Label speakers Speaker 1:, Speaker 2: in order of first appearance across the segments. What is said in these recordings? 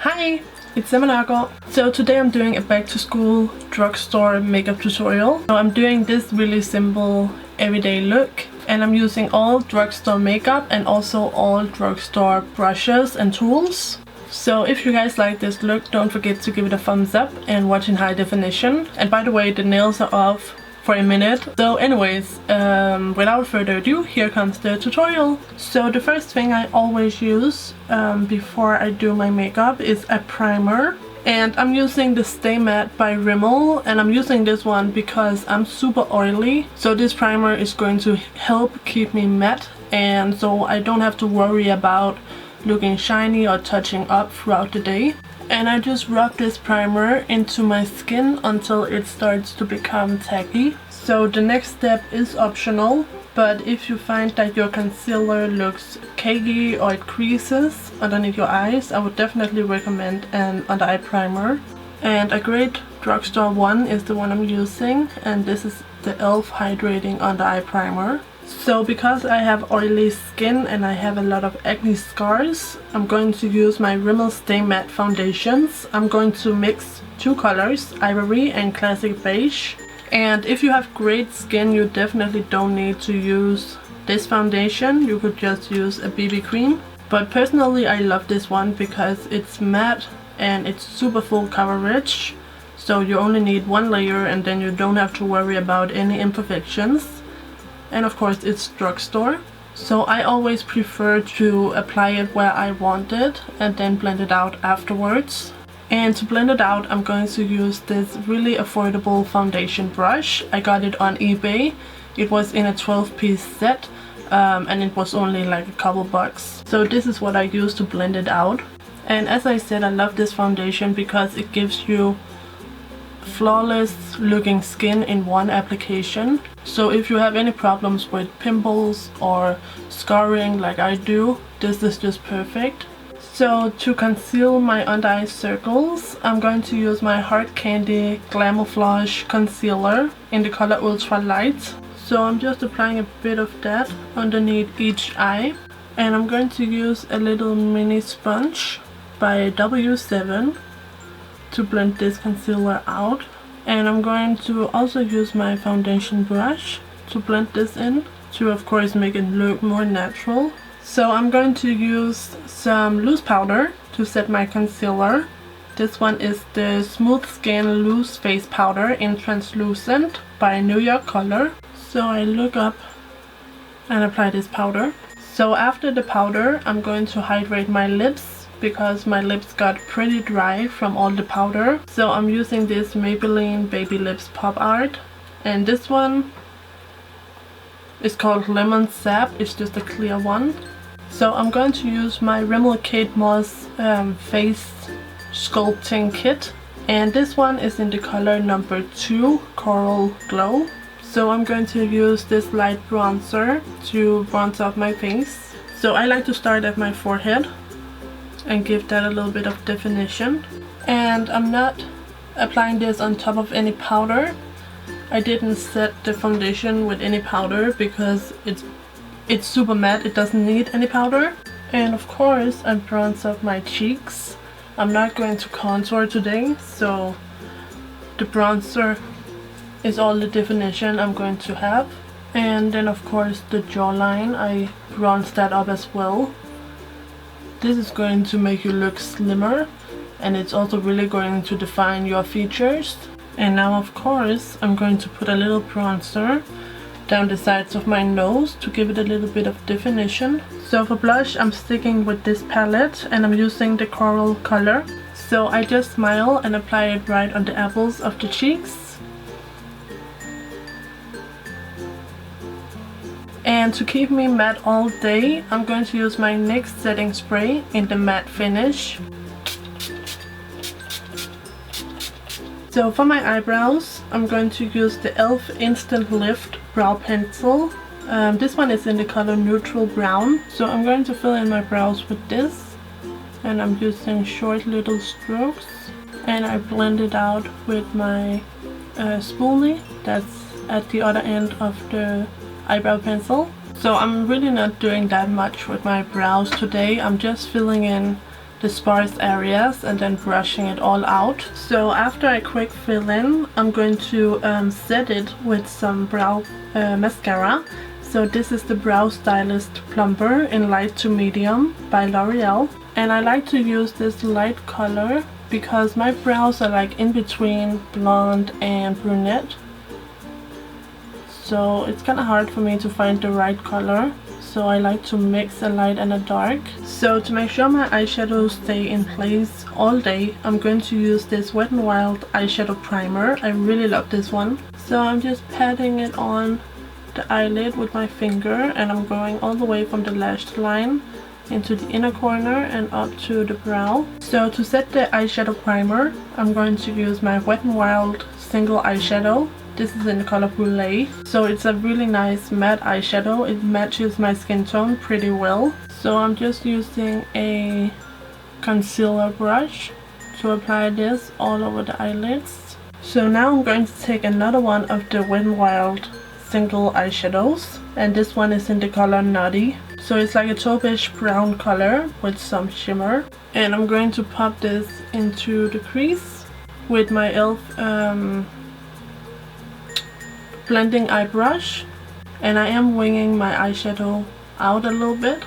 Speaker 1: Hi, it's Nørgaard. So today I'm doing a back to school drugstore makeup tutorial. So I'm doing this really simple everyday look and I'm using all drugstore makeup and also all drugstore brushes and tools. So if you guys like this look, don't forget to give it a thumbs up and watch in high definition. And by the way, the nails are off for a minute. So anyways, without further ado, here comes the tutorial. So the first thing I always use before I do my makeup is a primer. And I'm using the Stay Matte by Rimmel, and I'm using this one because I'm super oily. So this primer is going to help keep me matte, and so I don't have to worry about looking shiny or touching up throughout the day. And I just rub this primer into my skin until it starts to become tacky. So the next step is optional, but if you find that your concealer looks cakey or it creases underneath your eyes, I would definitely recommend an under eye primer. And a great drugstore one is the one I'm using, and this is the e.l.f. Hydrating under eye primer. So because I have oily skin and I have a lot of acne scars, I'm going to use my Rimmel Stay Matte foundations. I'm going to mix two colors, Ivory and Classic Beige. And if you have great skin, you definitely don't need to use this foundation. You could just use a BB cream. But personally I love this one because it's matte and it's super full coverage. So you only need one layer and then you don't have to worry about any imperfections. And of course it's drugstore, so I always prefer to apply it where I want it and then blend it out afterwards. And to blend it out, I'm going to use this really affordable foundation brush. I got it on eBay. It was in a 12-piece set and it was only like a couple bucks. So this is what I use to blend it out. And as I said, I love this foundation because it gives you flawless looking skin in one application. So if you have any problems with pimples or scarring like I do, this is just perfect. So to conceal my under eye circles, I'm going to use my Hard Candy Glamoflauge concealer in the color Ultra Light. So I'm just applying a bit of that underneath each eye, and I'm going to use a little mini sponge by W7 to blend this concealer out. And I'm going to also use my foundation brush to blend this in, to of course make it look more natural. So I'm going to use some loose powder to set my concealer. This one is the Smooth Skin Loose Face Powder in Translucent by Nørgaard Color. So I look up and apply this powder. So after the powder, I'm going to hydrate my lips, because my lips got pretty dry from all the powder. So I'm using this Maybelline Baby Lips Pop Art, and this one is called Lemon Sap. It's just a clear one. So I'm going to use my Rimmel Kate Moss face sculpting kit, and this one is in the color number 2, Coral Glow. So I'm going to use this light bronzer to bronze up my face. So I like to start at my forehead and give that a little bit of definition. And I'm not applying this on top of any powder. I didn't set the foundation with any powder because it's super matte, it doesn't need any powder. And of course I bronze up my cheeks. I'm not going to contour today, so the bronzer is all the definition I'm going to have. And then of course the jawline, I bronze that up as well. This is going to make you look slimmer, and it's also really going to define your features. And now of course I'm going to put a little bronzer down the sides of my nose to give it a little bit of definition. So for blush, I'm sticking with this palette and I'm using the Coral color. So I just smile and apply it right on the apples of the cheeks. And to keep me matte all day, I'm going to use my NYX setting spray in the matte finish. So for my eyebrows, I'm going to use the e.l.f. Instant Lift Brow Pencil. This one is in the color Neutral Brown. So I'm going to fill in my brows with this, and I'm using short little strokes. And I blend it out with my spoolie that's at the other end of the eyebrow pencil. So I'm really not doing that much with my brows today. I'm just filling in the the sparse areas and then brushing it all out. So after I quick fill in, I'm going to set it with some brow mascara. So this is the Brow Stylist Plumper in light to medium by L'Oreal. And I like to use this light color because my brows are like in between blonde and brunette. So it's kind of hard for me to find the right color. So I like to mix a light and a dark. So to make sure my eyeshadows stay in place all day, I'm going to use this Wet n Wild eyeshadow primer. I really love this one. So I'm just patting it on the eyelid with my finger, and I'm going all the way from the lash line into the inner corner and up to the brow. So to set the eyeshadow primer, I'm going to use my Wet n Wild single eyeshadow. This is in the color Brulee. So it's a really nice matte eyeshadow. It matches my skin tone pretty well. So I'm just using a concealer brush to apply this all over the eyelids. So now I'm going to take another one of the Wet n Wild single eyeshadows, and this one is in the color Nutty. So it's like a taupe-ish brown color with some shimmer, and I'm going to pop this into the crease with my e.l.f. Blending eye brush, and I am winging my eyeshadow out a little bit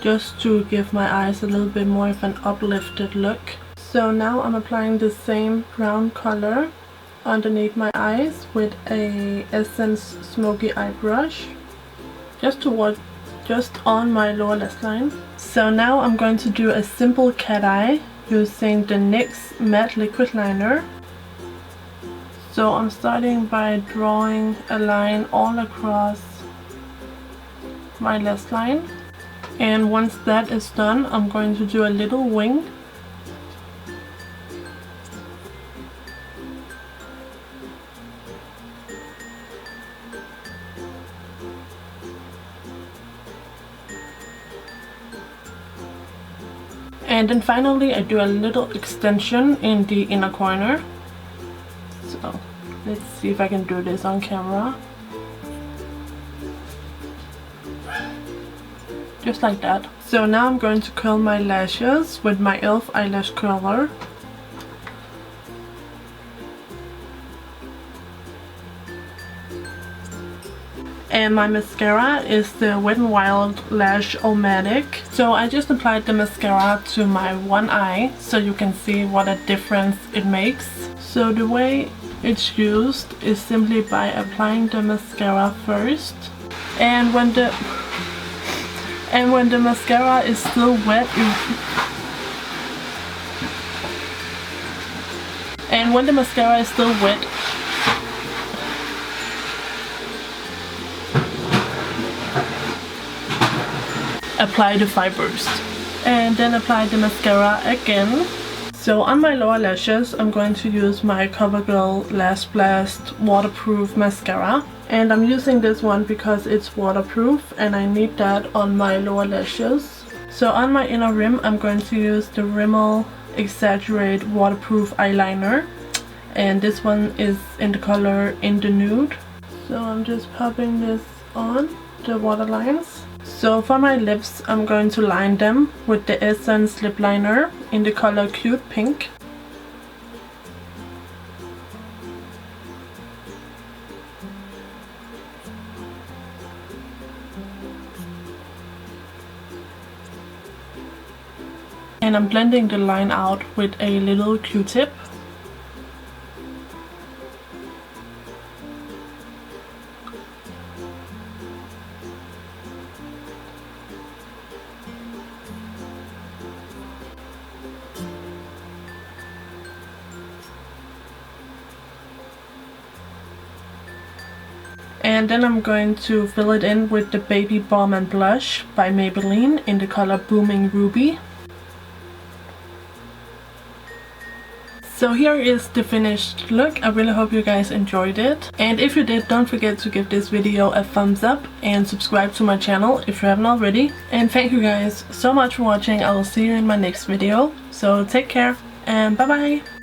Speaker 1: just to give my eyes a little bit more of an uplifted look. So now I'm applying the same brown color underneath my eyes with a Essence Smoky Eye Brush just on my lower lash line. So now I'm going to do a simple cat eye using the NYX Matte Liquid Liner. So I'm starting by drawing a line all across my lash line, and once that is done, I'm going to do a little wing. And then finally I do a little extension in the inner corner. So let's see if I can do this on camera. Just like that. So now I'm going to curl my lashes with my e.l.f. eyelash curler. And my mascara is the Wet n Wild Lash-O-Matic. So I just applied the mascara to my one eye so you can see what a difference it makes. So the way it's used is simply by applying the mascara first, and when the mascara is still wet, apply the fibers, and then apply the mascara again. So on my lower lashes, I'm going to use my CoverGirl Lash Blast Waterproof Mascara. And I'm using this one because it's waterproof and I need that on my lower lashes. So on my inner rim, I'm going to use the Rimmel Exaggerate Waterproof Eyeliner. And this one is in the color In the Nude. So I'm just popping this on the waterlines. So for my lips, I'm going to line them with the Essence Lip Liner in the color Cute Pink. And I'm blending the line out with a little Q-tip. And then I'm going to fill it in with the Baby Balm and Blush by Maybelline in the color Booming Ruby. So here is the finished look. I really hope you guys enjoyed it. And if you did, don't forget to give this video a thumbs up and subscribe to my channel if you haven't already. And thank you guys so much for watching. I will see you in my next video. So take care and bye bye!